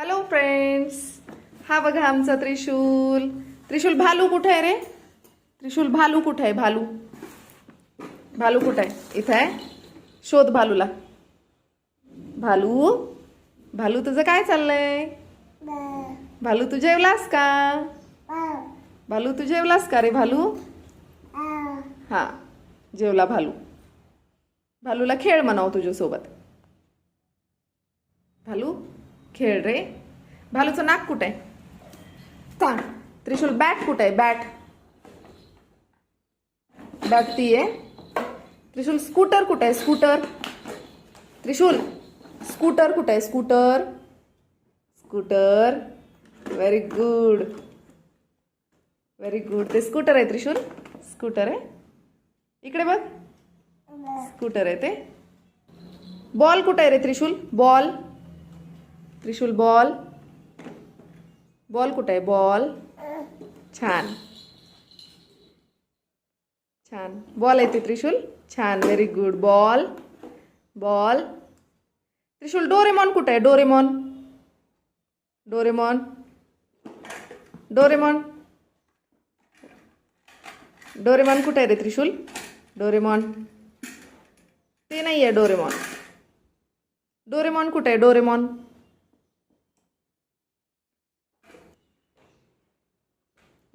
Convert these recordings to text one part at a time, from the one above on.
Hello friends, हा बघा आमचा त्रिशूल. त्रिशूल भालू कुठे आहे रे? त्रिशूल भालू कुठे आहे? भालू भालू कुठे आहे? इथं आहे. शोध भालूला. भालू भालू तुझं काय चाललंय? भालू तू जेवलास का? भालू तू जेवलास का रे भालू? हा, जेवला भालू. भालूला खेळ म्हणाव तुझ्यासोबत. भालू खेळ रे. भालूचं नाक कुठे आहे? सांग. त्रिशूल बॅट कुठे आहे? बॅट बॅट ती आहे. त्रिशूल स्कूटर कुठे आहे? स्कूटर. त्रिशूल स्कूटर कुठे आहे? Scooter. Scooter. Very good, very good. ते स्कूटर आहे त्रिशूल. स्कूटर आहे. इकडे बघ, स्कूटर आहे ते. बॉल कुठे आहे रे त्रिशूल? बॉल. त्रिशूल बॉल. बॉल कुठे आहे? बॉल. छान छान. बॉल आहे ते त्रिशूल. छान, व्हेरी गुड. Ball ball. त्रिशूल डोरेमॉन कुठे आहे? डोरेमॉन. डोरेमॉन. डोरेमॉन. डोरेमॉन कुठे आहे रे त्रिशूल? डोरेमॉन. ते नाही आहे डोरेमॉन. डोरेमॉन कुठे आहे? डोरेमॉन.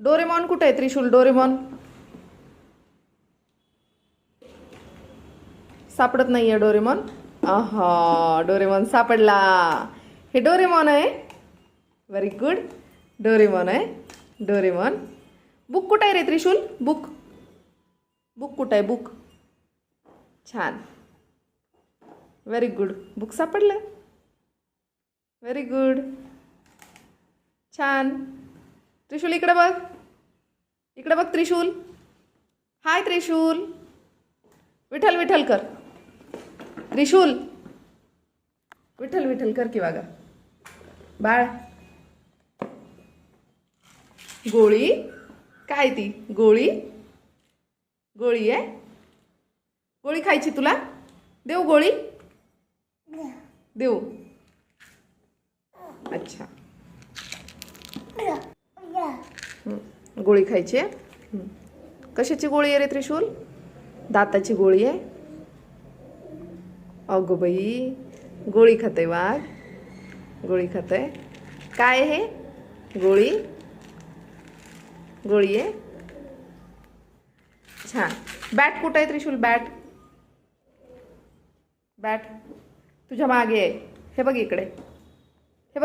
डोरेमॉन कुठे आहे त्रिशूल? डोरेमॉन. सापडत नाहीये डोरेमॉन. आहा, डोरेमॉन सापडला. हे डोरेमॉन आहे. Very good. डोरेमॉन आहे. डोरेमॉन. बुक कुठे आहे रे त्रिशूल? बुक. बुक कुठे आहे? बुक. छान, व्हेरी गुड. बुक सापडलं. Very good. छान. त्रिशूल इकडे बघ. इकडे बघ त्रिशूल. हाय त्रिशूल. विठ्ठल विठ्ठल कर. त्रिशूल विठ्ठल विठ्ठल कर की वागा. बाळ. गोळी. काय ती? गोळी. गोळी आहे. गोळी खायची तुला? देऊ गोळी? देऊ. अच्छा, गोळी खायची आहे. कशाची गोळी आहे रे त्रिशूल? दाताची गोळी आहे. अगो बाई, गोळी खाते वाघ. गोळी खाते. काय आहे हे? गोळी. गोळी आहे. छान. बॅट कुठे आहे त्रिशूल? बॅट. बॅट तुझ्या मागे आहे. हे बघ इकडे.